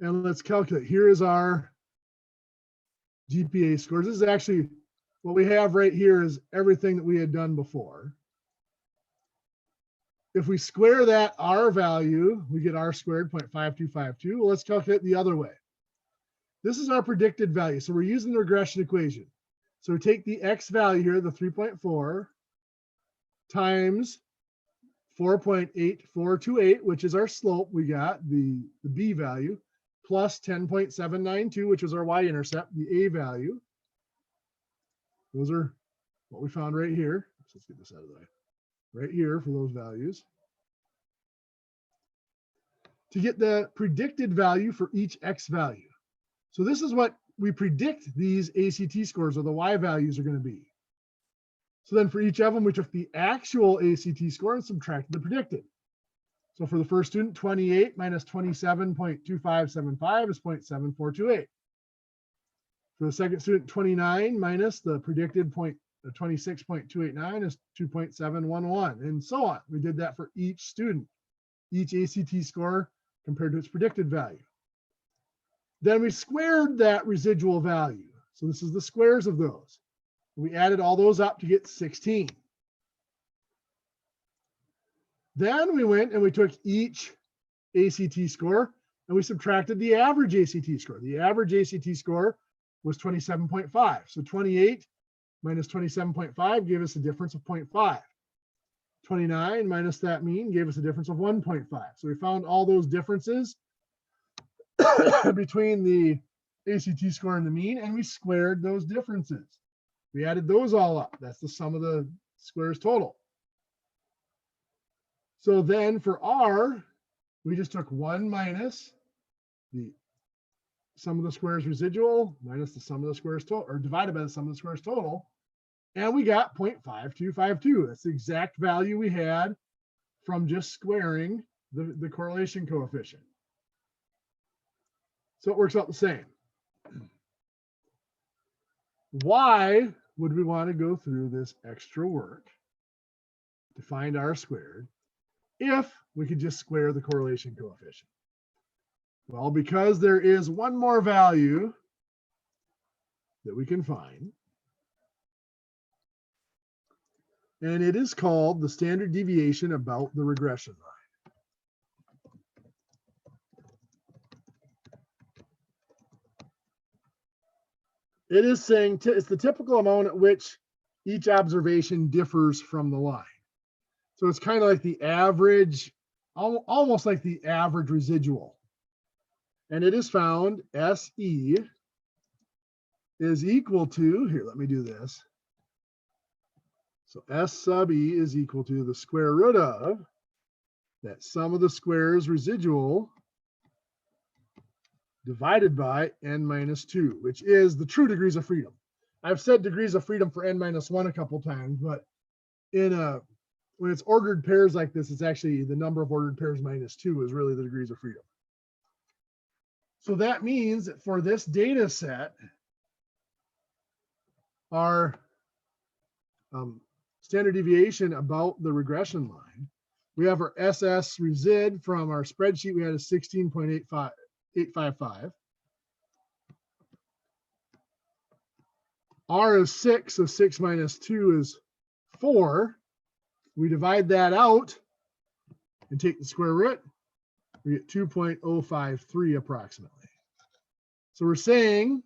And let's calculate. Here is our GPA scores. This is actually what we have right here is everything that we had done before. If we square that R value, we get R squared 0.5252. Well, let's calculate the other way. This is our predicted value. So we're using the regression equation. So we take the X value here, the 3.4, times 4.8428, which is our slope we got, the B value, plus 10.792, which is our y-intercept, the A value. Those are what we found right here. So let's get this out of the way. Right here for those values. To get the predicted value for each X value. So this is what we predict these ACT scores or the Y values are going to be. So then for each of them, we took the actual ACT score and subtracted the predicted. So for the first student, 28 minus 27.2575 is 0.7428. For the second student, 29 minus the predicted 26.289 is 2.711, and so on. We did that for each student, each ACT score compared to its predicted value. Then we squared that residual value. So this is the squares of those. We added all those up to get 16. Then we went and we took each ACT score and we subtracted the average ACT score. The average ACT score was 27.5. So 28 minus 27.5 gave us a difference of 0.5. 29 minus that mean gave us a difference of 1.5. So we found all those differences between the ACT score and the mean, and we squared those differences. We added those all up. That's the sum of the squares total. So then for R, we just took 1 minus the sum of the squares residual minus the sum of the squares total, or divided by the sum of the squares total, and we got 0.5252. That's the exact value we had from just squaring the correlation coefficient. So it works out the same. Why would we want to go through this extra work to find R squared if we could just square the correlation coefficient? Well, because there is one more value that we can find, and it is called the standard deviation about the regression line. It is saying it's the typical amount at which each observation differs from the line. So it's kind of like the average, almost like the average residual. And it is found SE is equal to, here, let me do this. So S sub E is equal to the square root of that sum of the squares residual divided by n minus 2, which is the true degrees of freedom. I've said degrees of freedom for n minus 1 a couple times, but when it's ordered pairs like this, it's actually the number of ordered pairs minus 2 is really the degrees of freedom. So that means that for this data set, our standard deviation about the regression line, we have our SS resid from our spreadsheet, we had a 16.855. R is 6, so 6 minus 2 is 4. We divide that out and take the square root, we get 2.053 approximately. So we're saying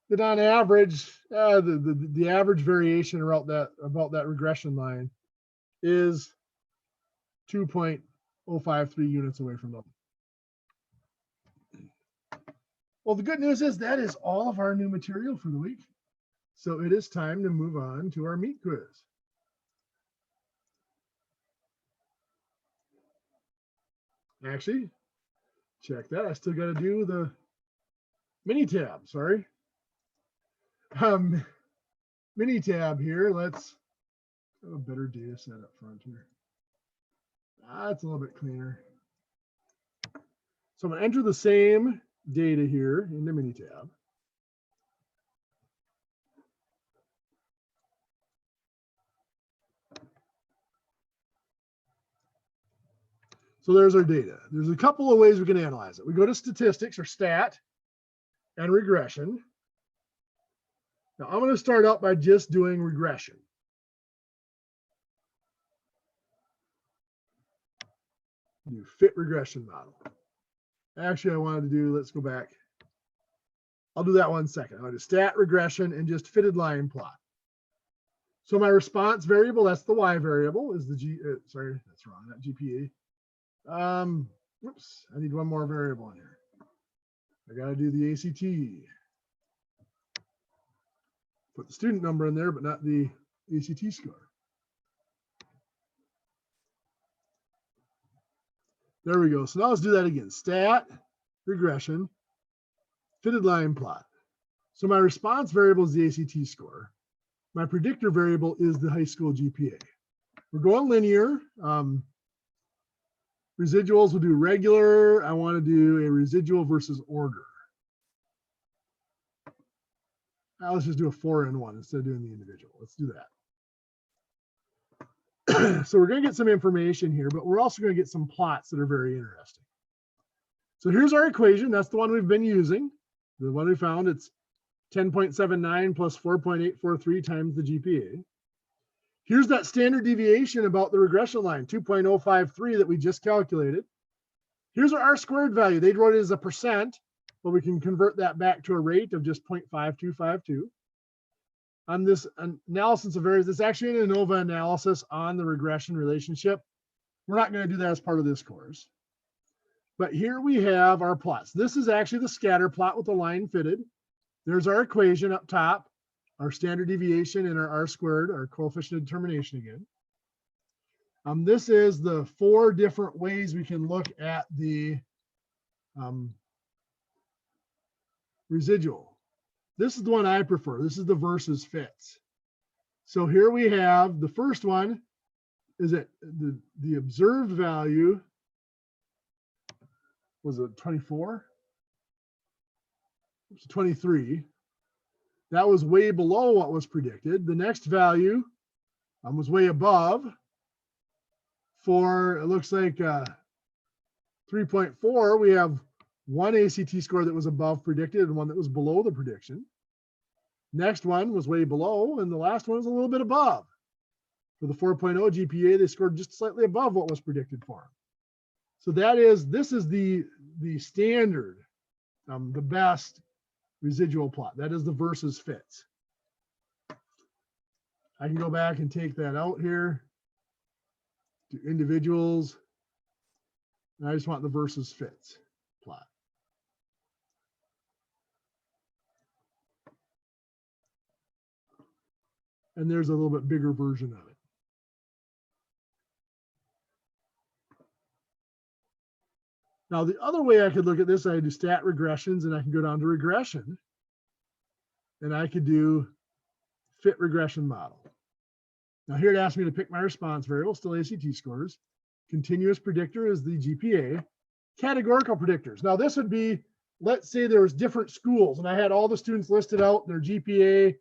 that on average, the average variation about that regression line is 2.053 units away from them. Well, the good news is that is all of our new material for the week. So it is time to move on to our meat quiz. Actually, check that. I still got to do the mini tab. Sorry. Mini tab here. Let's have a better data set up front here. That's a little bit cleaner. So I'm going to enter the same data here in the mini tab. So there's our data. There's a couple of ways we can analyze it. We go to statistics or stat and regression. Now I'm going to start out by just doing regression. Do fit regression model. Actually, I wanted to do, let's go back. I'll do that one second. I'll do stat regression and just fitted line plot. So my response variable, that's the Y variable, is the sorry, that's wrong, not GPA. Oops, I need one more variable in here. I got to do the ACT. Put the student number in there, but not the ACT score. There we go. So now let's do that again. Stat, regression, fitted line plot. So my response variable is the ACT score. my predictor variable is the high school GPA. We're going linear. Residuals will do regular. I want to do a residual versus order. Now let's just do a 4-in-1 instead of doing the individual. Let's do that. So we're going to get some information here, but we're also going to get some plots that are very interesting. So here's our equation. That's the one we've been using. The one we found, it's 10.79 plus 4.843 times the GPA. Here's that standard deviation about the regression line, 2.053 that we just calculated. Here's our R-squared value. They wrote it as a percent, but we can convert that back to a rate of just 0.5252. On this analysis of variance, it's actually an ANOVA analysis on the regression relationship. We're not going to do that as part of this course. But here we have our plots. This is actually the scatter plot with the line fitted. There's our equation up top, our standard deviation and our R-squared, our coefficient of determination again. This is the 4 different ways we can look at the residual. This is the one I prefer. This is the versus fits. So here we have the first one is that the observed value was it 24? It's 23. That was way below what was predicted. The next value was way above for, it looks like 3.4. We have one ACT score that was above predicted and one that was below the prediction. Next one was way below, and the last one was a little bit above. For the 4.0 GPA, they scored just slightly above what was predicted for them. So this is the standard, the best residual plot. That is the versus fits. I can go back and take that out here to individuals. And I just want the versus fits plot. And there's a little bit bigger version of it. Now, the other way I could look at this, I do stat regressions, and I can go down to regression, and I could do fit regression model. Now here it asks me to pick my response variable, still ACT scores. Continuous predictor is the GPA. Categorical predictors. Now this would be, let's say there was different schools, and I had all the students listed out, their GPA,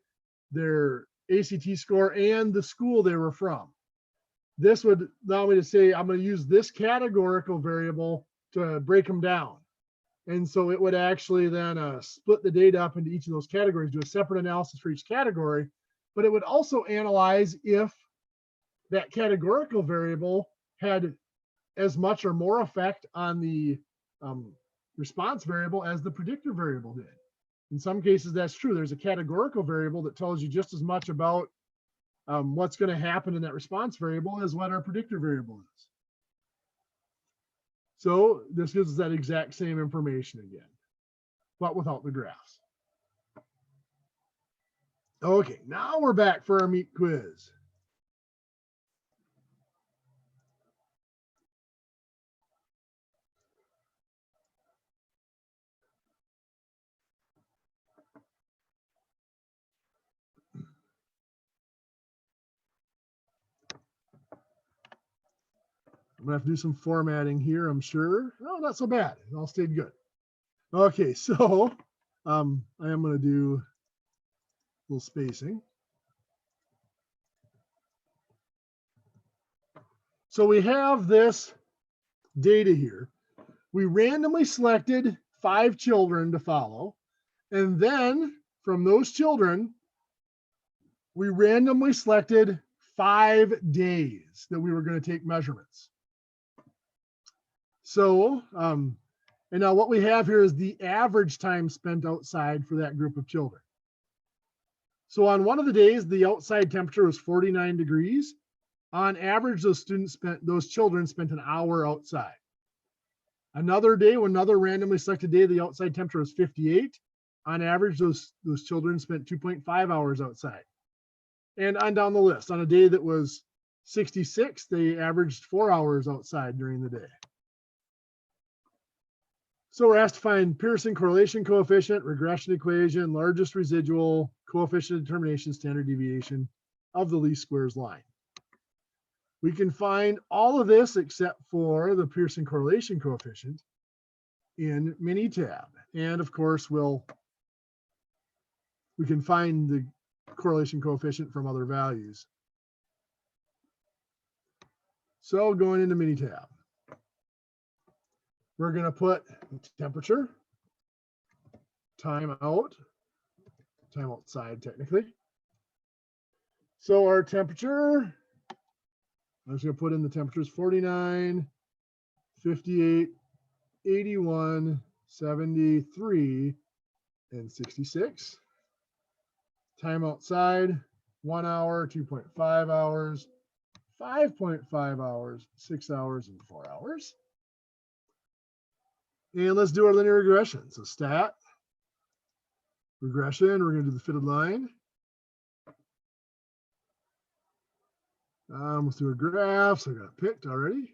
their ACT score, and the school they were from. This would allow me to say, I'm going to use this categorical variable to break them down. And so it would actually then split the data up into each of those categories, do a separate analysis for each category, but it would also analyze if that categorical variable had as much or more effect on the response variable as the predictor variable did. In some cases, that's true. There's a categorical variable that tells you just as much about what's going to happen in that response variable as what our predictor variable is. So this gives us that exact same information again, but without the graphs. Okay, now we're back for our meat quiz. I'm gonna have to do some formatting here, I'm sure. Oh, not so bad. It all stayed good. Okay, so I am gonna do a little spacing. So we have this data here. We randomly selected 5 children to follow. And then from those children, we randomly selected 5 days that we were going to take measurements. So, and now what we have here is the average time spent outside for that group of children. So on one of the days, the outside temperature was 49 degrees. On average, those children spent an hour outside. Another day, another randomly selected day, the outside temperature was 58. On average, those children spent 2.5 hours outside. And on down the list, on a day that was 66, they averaged 4 hours outside during the day. So we're asked to find Pearson correlation coefficient, regression equation, largest residual, coefficient determination, standard deviation of the least squares line. We can find all of this except for the Pearson correlation coefficient in Minitab. And of course, we can find the correlation coefficient from other values. So going into Minitab, we're going to put temperature, time outside technically. So our temperature, I'm just going to put in the temperatures 49, 58, 81, 73, and 66. Time outside, 1 hour, 2.5 hours, 5.5 hours, 6 hours, and 4 hours. And let's do our linear regression. So stat, regression, we're going to do the fitted line. Let's do a graph. So I got it picked already.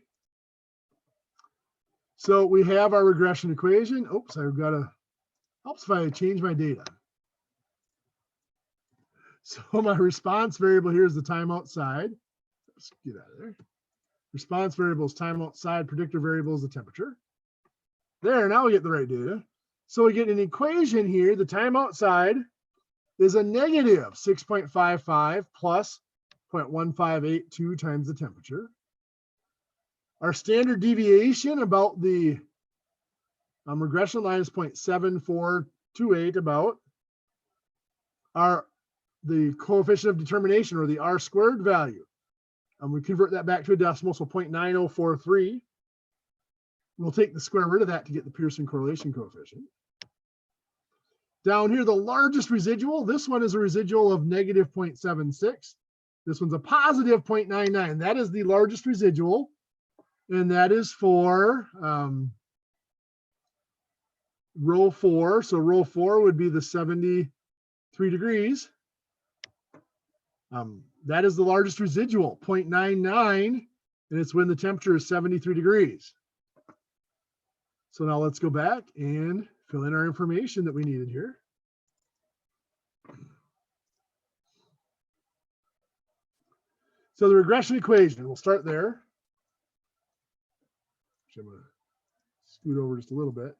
So we have our regression equation. Oops, I've got to, helps if I change my data. So my response variable here is the time outside. Let's get out of there. Response variable is time outside. Predictor variable is the temperature. There, now we get the right data. So we get an equation here. The time outside is a negative 6.55 plus 0.1582 times the temperature. Our standard deviation about the regression line is 0.7428 about. The coefficient of determination, or the R squared value, we convert that back to a decimal, so 0.9043. We'll take the square root of that to get the Pearson correlation coefficient. Down here, the largest residual, this one is a residual of negative 0.76. This one's a positive 0.99. That is the largest residual, and that is for row 4. So row 4 would be the 73 degrees. That is the largest residual, 0.99, and it's when the temperature is 73 degrees. So now let's go back and fill in our information that we needed here. So the regression equation, we'll start there. Actually, I'm going to scoot over just a little bit.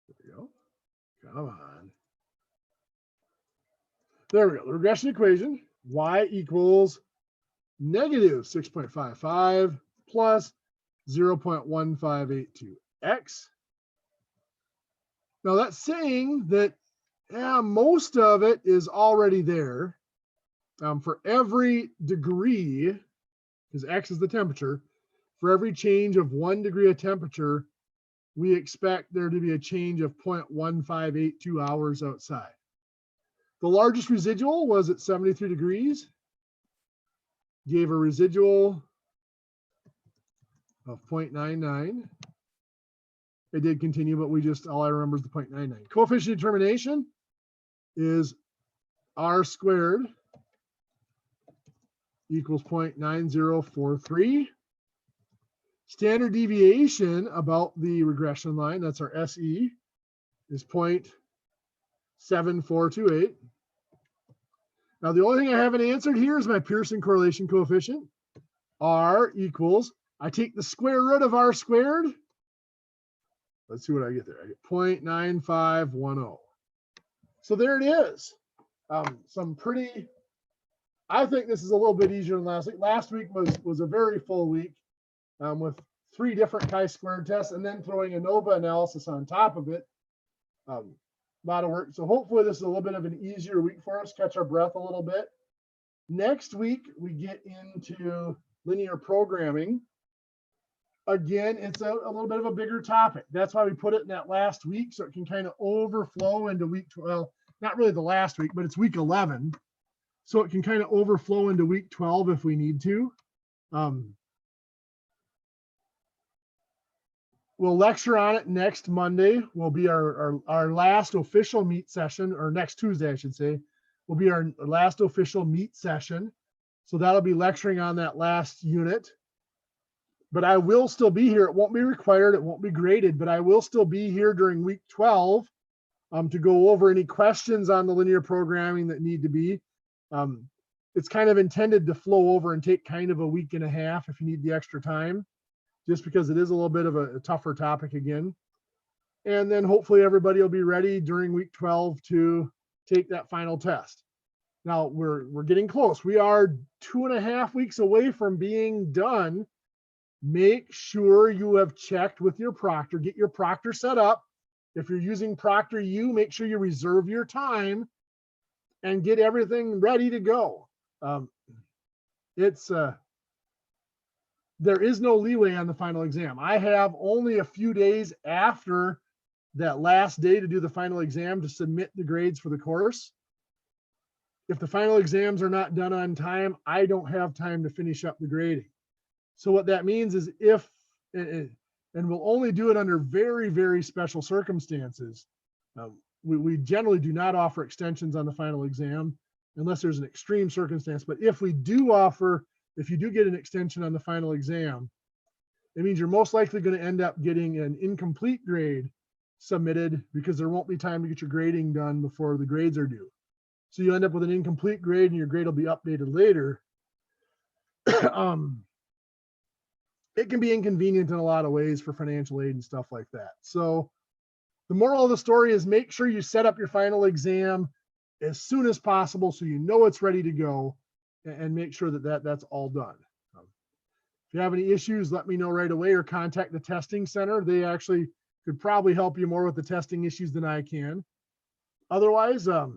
There we go. Come on. There we go. The regression equation, y equals negative 6.55 plus 0.1582x. Now that's saying that most of it is already there. For every degree, because x is the temperature, for every change of 1 degree of temperature, we expect there to be a change of 0.1582 hours outside. The largest residual was at 73 degrees, gave a residual of 0.99. It did continue, but all I remember is the 0.99. Coefficient determination is R squared equals 0.9043. Standard deviation about the regression line, that's our SE, is 0.7428. Now, the only thing I haven't answered here is my Pearson correlation coefficient. R equals, I take the square root of R squared. Let's see what I get there. I get 0.9510. So there it is. I think this is a little bit easier than last week. Last week was a very full week with 3 different chi-squared tests and then throwing a ANOVA analysis on top of it. A lot of work. So hopefully this is a little bit of an easier week for us, catch our breath a little bit. Next week, we get into linear programming. Again, it's a little bit of a bigger topic. That's why we put it in that last week, so it can kind of overflow into week 12. Not really the last week, but it's week 11. So it can kind of overflow into week 12 if we need to. We'll lecture on it next Monday. Will be our last official meet session, or next Tuesday, I should say, will be our last official meet session. So that'll be lecturing on that last unit. but I will still be here. It won't be required. It won't be graded, but I will still be here during week 12 to go over any questions on the linear programming that need to be. It's kind of intended to flow over and take kind of a week and a half if you need the extra time, just because it is a little bit of a tougher topic again. And then hopefully everybody will be ready during week 12 to take that final test. Now we're getting close. We are 2.5 weeks away from being done. Make sure you have checked with your proctor. Get your proctor set up. If you're using ProctorU, make sure you reserve your time and get everything ready to go. There is no leeway on the final exam. I have only a few days after that last day to do the final exam to submit the grades for the course. If the final exams are not done on time, I don't have time to finish up the grading. So what that means is and we'll only do it under very, very special circumstances. We generally do not offer extensions on the final exam unless there's an extreme circumstance. But if you do get an extension on the final exam, it means you're most likely going to end up getting an incomplete grade submitted because there won't be time to get your grading done before the grades are due. So you end up with an incomplete grade and your grade will be updated later. It can be inconvenient in a lot of ways for financial aid and stuff like that. So the moral of the story is make sure you set up your final exam as soon as possible so you know it's ready to go, and make sure that's all done. If you have any issues, let me know right away or contact the testing center. They actually could probably help you more with the testing issues than I can. Otherwise, I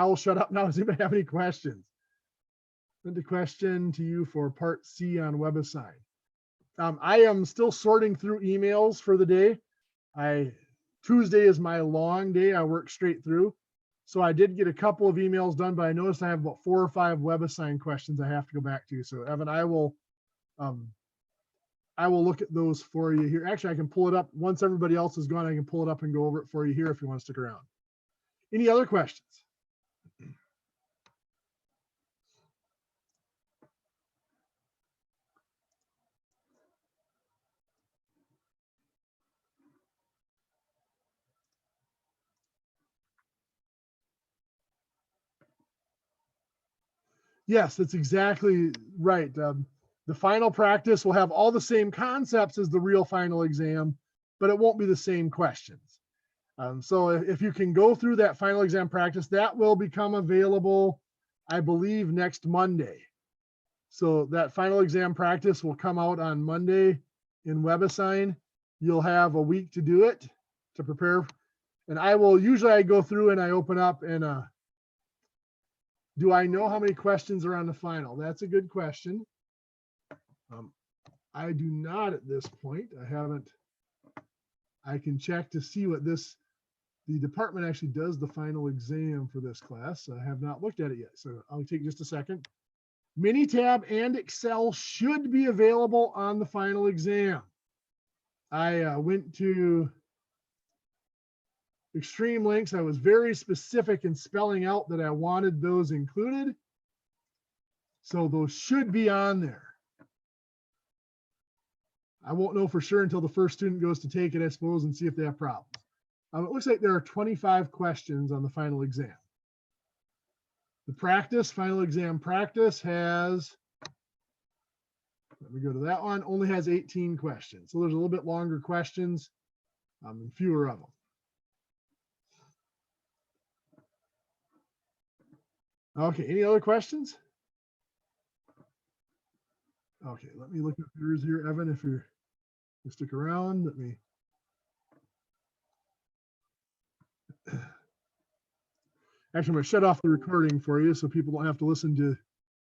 will shut up now. Does anybody have any questions? Send a question to you for part C on WebAssign. I am still sorting through emails for the day. Tuesday is my long day. I work straight through. So I did get a couple of emails done, but I noticed I have about 4 or 5 WebAssign questions I have to go back to. So Evan, I will look at those for you here. Actually, I can pull it up. Once everybody else is gone, I can pull it up and go over it for you here if you want to stick around. Any other questions? Yes, that's exactly right. The final practice will have all the same concepts as the real final exam, but it won't be the same questions. So if you can go through that final exam practice, that will become available, I believe, next Monday. So that final exam practice will come out on Monday in WebAssign. You'll have a week to do it, to prepare. And I go through and I open up and do I know how many questions are on the final? That's a good question. I do not at this point. I haven't. I can check to see what the department actually does the final exam for this class. I have not looked at it yet, so I'll take just a second. Minitab and Excel should be available on the final exam. I went to Extreme Links. I was very specific in spelling out that I wanted those included. So those should be on there. I won't know for sure until the first student goes to take it, I suppose, and see if they have problems. It looks like there are 25 questions on the final exam. The final exam practice has, let me go to that one, only has 18 questions. So there's a little bit longer questions and fewer of them. Okay, any other questions? Okay, let me look at yours here, Evan, if you stick around, let me. Actually, I'm going to shut off the recording for you so people don't have to listen to